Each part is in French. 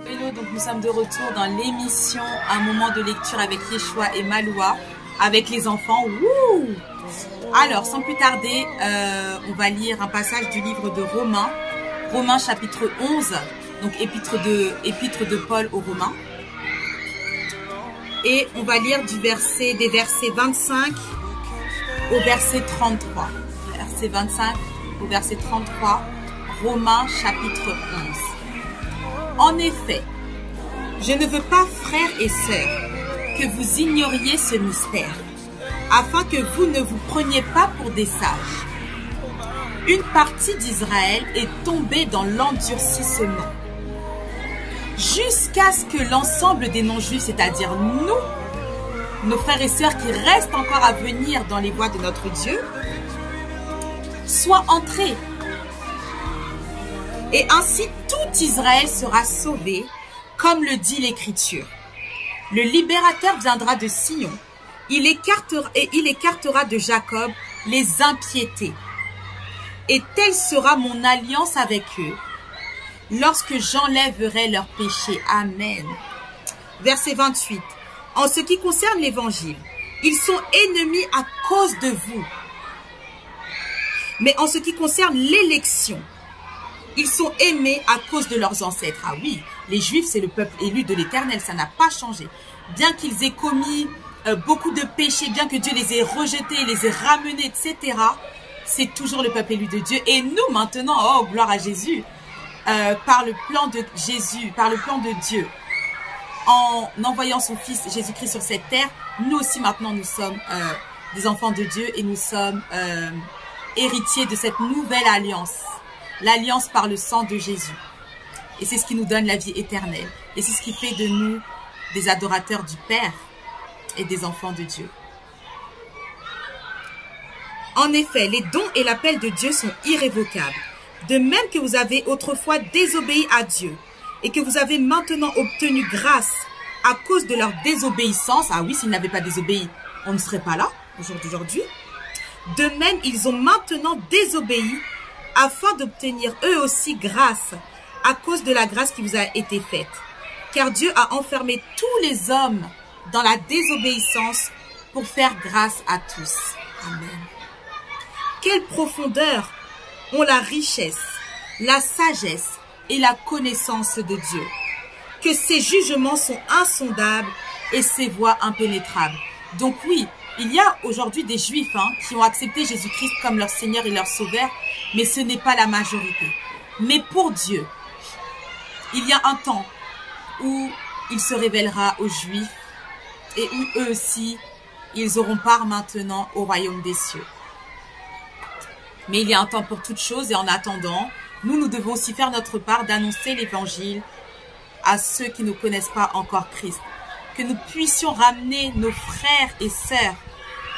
Hello, donc nous sommes de retour dans l'émission Un moment de lecture avec Yeshua et Maloua, avec les enfants. Wouh! Alors, sans plus tarder, on va lire un passage du livre de Romains, Romains chapitre 11, donc épître de Paul aux Romains. Et on va lire des versets 25 au verset 33. Verset 25 au verset 33, Romains chapitre 11. En effet, je ne veux pas, frères et sœurs, que vous ignoriez ce mystère, afin que vous ne vous preniez pas pour des sages. Une partie d'Israël est tombée dans l'endurcissement, jusqu'à ce que l'ensemble des non-juifs, c'est-à-dire nous, nos frères et sœurs qui restent encore à venir dans les voies de notre Dieu, soient entrés. Et ainsi tout Israël sera sauvé, comme le dit l'Écriture. Le libérateur viendra de Sion, il écartera de Jacob les impiétés. Et telle sera mon alliance avec eux, lorsque j'enlèverai leurs péchés. Amen. Verset 28. En ce qui concerne l'Évangile, ils sont ennemis à cause de vous. Mais en ce qui concerne l'élection, ils sont aimés à cause de leurs ancêtres. Ah oui, les Juifs, c'est le peuple élu de l'Éternel, ça n'a pas changé. Bien qu'ils aient commis beaucoup de péchés, bien que Dieu les ait rejetés, les ait ramenés, etc., c'est toujours le peuple élu de Dieu. Et nous, maintenant, oh, gloire à Jésus, par le plan de Jésus, par le plan de Dieu, en envoyant son Fils Jésus-Christ sur cette terre, nous aussi, maintenant, nous sommes des enfants de Dieu et nous sommes héritiers de cette nouvelle alliance. L'alliance par le sang de Jésus. Et c'est ce qui nous donne la vie éternelle. Et c'est ce qui fait de nous des adorateurs du Père et des enfants de Dieu. En effet, les dons et l'appel de Dieu sont irrévocables. De même que vous avez autrefois désobéi à Dieu et que vous avez maintenant obtenu grâce à cause de leur désobéissance. Ah oui, s'ils n'avaient pas désobéi, on ne serait pas là aujourd'hui. De même, ils ont maintenant désobéi afin d'obtenir eux aussi grâce à cause de la grâce qui vous a été faite. Car Dieu a enfermé tous les hommes dans la désobéissance pour faire grâce à tous. Amen. Quelle profondeur ont la richesse, la sagesse et la connaissance de Dieu, que ses jugements sont insondables et ses voies impénétrables. Donc oui, il y a aujourd'hui des Juifs qui ont accepté Jésus-Christ comme leur Seigneur et leur Sauveur, mais ce n'est pas la majorité. Mais pour Dieu, il y a un temps où il se révélera aux Juifs et où eux aussi, ils auront part maintenant au royaume des cieux. Mais il y a un temps pour toutes choses et en attendant, nous devons aussi faire notre part d'annoncer l'évangile à ceux qui ne connaissent pas encore Christ. Que nous puissions ramener nos frères et sœurs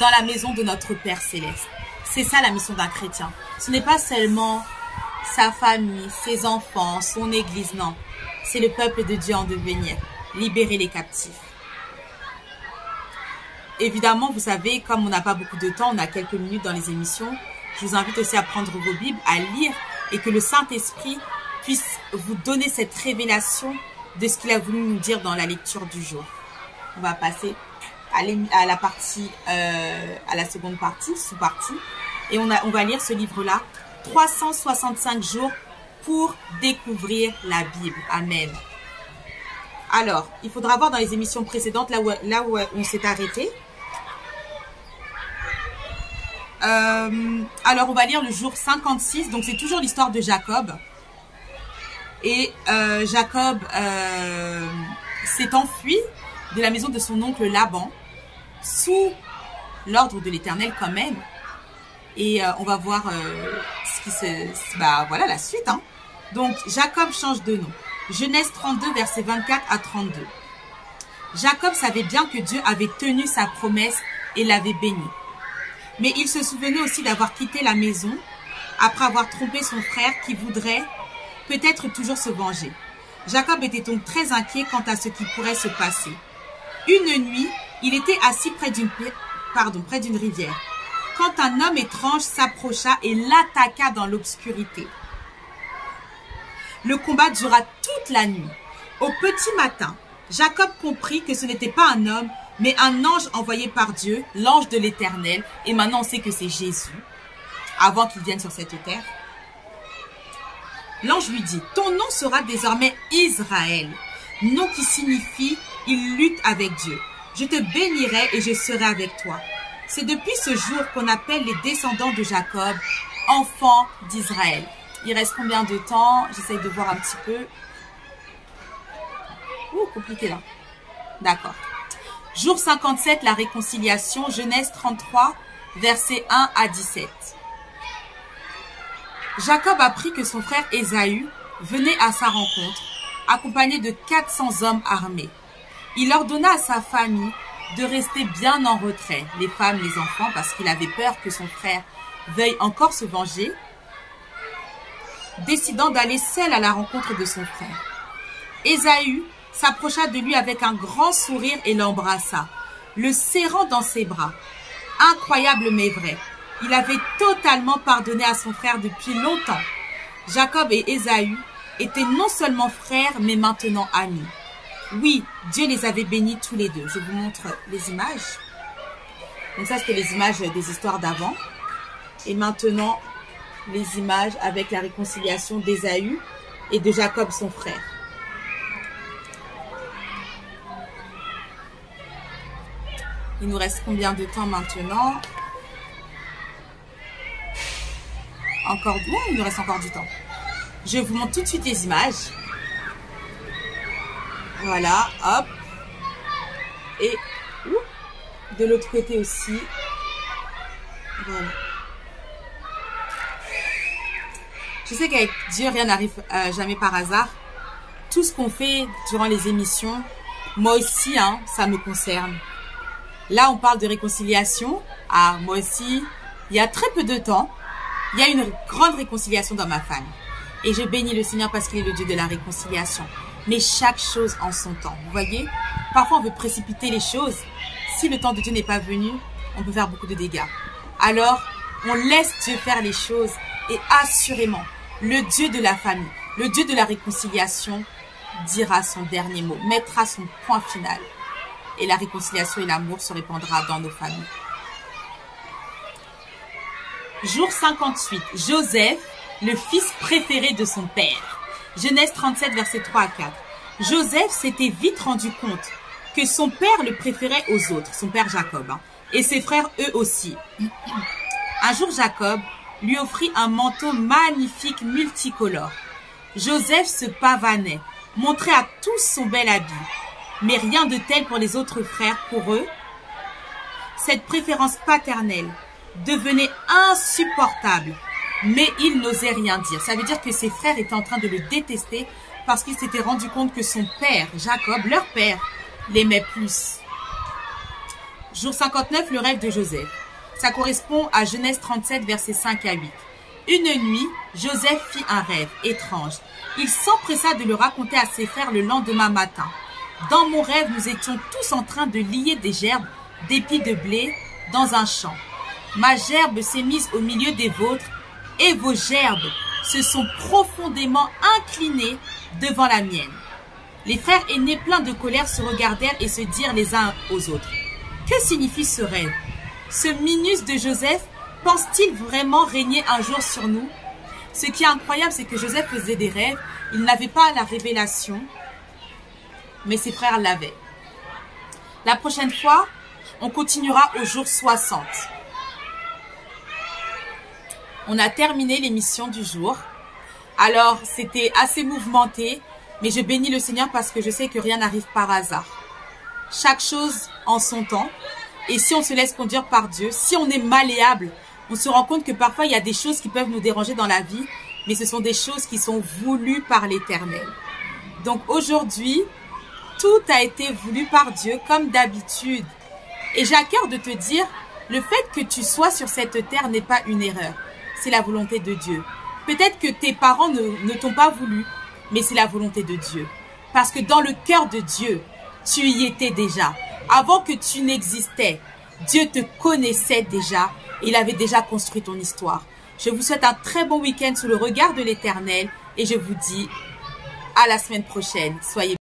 dans la maison de notre Père Céleste. C'est ça la mission d'un chrétien. Ce n'est pas seulement sa famille, ses enfants, son église, non. C'est le peuple de Dieu en devenir. Libérer les captifs. Évidemment, vous savez, comme on n'a pas beaucoup de temps, on a quelques minutes dans les émissions, je vous invite aussi à prendre vos Bibles, à lire et que le Saint-Esprit puisse vous donner cette révélation de ce qu'il a voulu nous dire dans la lecture du jour. On va passer à la partie, à la seconde partie, sous-partie. Et on va lire ce livre-là, 365 jours pour découvrir la Bible. Amen. Alors, il faudra voir dans les émissions précédentes, là où on s'est arrêté. Alors, on va lire le jour 56. Donc, c'est toujours l'histoire de Jacob. Et Jacob s'est enfui de la maison de son oncle Laban, sous l'ordre de l'Éternel quand même. Et on va voir voilà la suite. Donc, Jacob change de nom. Genèse 32, versets 24 à 32. Jacob savait bien que Dieu avait tenu sa promesse et l'avait béni. Mais il se souvenait aussi d'avoir quitté la maison après avoir trompé son frère qui voudrait peut-être toujours se venger. Jacob était donc très inquiet quant à ce qui pourrait se passer. Une nuit, il était assis près d'une rivière, quand un homme étrange s'approcha et l'attaqua dans l'obscurité. Le combat dura toute la nuit. Au petit matin, Jacob comprit que ce n'était pas un homme, mais un ange envoyé par Dieu, l'ange de l'Éternel. Et maintenant, on sait que c'est Jésus, avant qu'il vienne sur cette terre. L'ange lui dit, « Ton nom sera désormais Israël, nom qui signifie « il lutte avec Dieu ». Je te bénirai et je serai avec toi. C'est depuis ce jour qu'on appelle les descendants de Jacob, enfants d'Israël. Il reste combien de temps? J'essaye de voir un petit peu. Ouh, compliqué là. D'accord. Jour 57, la réconciliation, Genèse 33, versets 1 à 17. Jacob apprit que son frère Ésaü venait à sa rencontre, accompagné de 400 hommes armés. Il ordonna à sa famille de rester bien en retrait, les femmes, les enfants, parce qu'il avait peur que son frère veuille encore se venger, décidant d'aller seul à la rencontre de son frère. Ésaü s'approcha de lui avec un grand sourire et l'embrassa, le serrant dans ses bras. Incroyable mais vrai. Il avait totalement pardonné à son frère depuis longtemps. Jacob et Ésaü étaient non seulement frères, mais maintenant amis. Oui, Dieu les avait bénis tous les deux. Je vous montre les images. Donc ça, c'était les images des histoires d'avant. Et maintenant, les images avec la réconciliation d'Ésaü et de Jacob, son frère. Il nous reste combien de temps maintenant? Il nous reste encore du temps. Je vous montre tout de suite les images. Voilà, hop. Et de l'autre côté aussi. Voilà. Je sais qu'avec Dieu, rien n'arrive jamais par hasard. Tout ce qu'on fait durant les émissions, moi aussi, ça me concerne. Là, on parle de réconciliation. Ah, moi aussi, il y a très peu de temps, il y a une grande réconciliation dans ma famille. Et je bénis le Seigneur parce qu'il est le Dieu de la réconciliation. Mais chaque chose en son temps. Vous voyez, parfois on veut précipiter les choses. Si le temps de Dieu n'est pas venu, on peut faire beaucoup de dégâts. Alors, on laisse Dieu faire les choses. Et assurément, le Dieu de la famille, le Dieu de la réconciliation dira son dernier mot, mettra son point final. Et la réconciliation et l'amour se répandra dans nos familles. Jour 58. Joseph, le fils préféré de son père. Genèse 37, versets 3 à 4. Joseph s'était vite rendu compte que son père le préférait aux autres, son père Jacob, et ses frères eux aussi. Un jour, Jacob lui offrit un manteau magnifique multicolore. Joseph se pavanait, montrait à tous son bel habit, mais rien de tel pour les autres frères. Pour eux, cette préférence paternelle devenait insupportable, mais il n'osait rien dire. Ça veut dire que ses frères étaient en train de le détester parce qu'il s'était rendu compte que son père, Jacob, leur père, l'aimait plus. Jour 59, le rêve de Joseph. Ça correspond à Genèse 37, versets 5 à 8. Une nuit, Joseph fit un rêve étrange. Il s'empressa de le raconter à ses frères le lendemain matin. Dans mon rêve, nous étions tous en train de lier des gerbes d'épis de blé dans un champ. Ma gerbe s'est mise au milieu des vôtres et vos gerbes se sont profondément inclinées devant la mienne. Les frères aînés pleins de colère se regardèrent et se dirent les uns aux autres. Que signifie ce rêve? Ce Minus de Joseph pense-t-il vraiment régner un jour sur nous? Ce qui est incroyable, c'est que Joseph faisait des rêves. Il n'avait pas la révélation, mais ses frères l'avaient. La prochaine fois, on continuera au jour 60. On a terminé l'émission du jour. Alors, c'était assez mouvementé, mais je bénis le Seigneur parce que je sais que rien n'arrive par hasard. Chaque chose en son temps. Et si on se laisse conduire par Dieu, si on est malléable, on se rend compte que parfois il y a des choses qui peuvent nous déranger dans la vie, mais ce sont des choses qui sont voulues par l'Éternel. Donc aujourd'hui, tout a été voulu par Dieu comme d'habitude. Et j'ai à cœur de te dire, le fait que tu sois sur cette terre n'est pas une erreur. C'est la volonté de Dieu. Peut-être que tes parents ne t'ont pas voulu, mais c'est la volonté de Dieu. Parce que dans le cœur de Dieu, tu y étais déjà. Avant que tu n'existais, Dieu te connaissait déjà. Il avait déjà construit ton histoire. Je vous souhaite un très bon week-end sous le regard de l'Éternel. Et je vous dis à la semaine prochaine. Soyez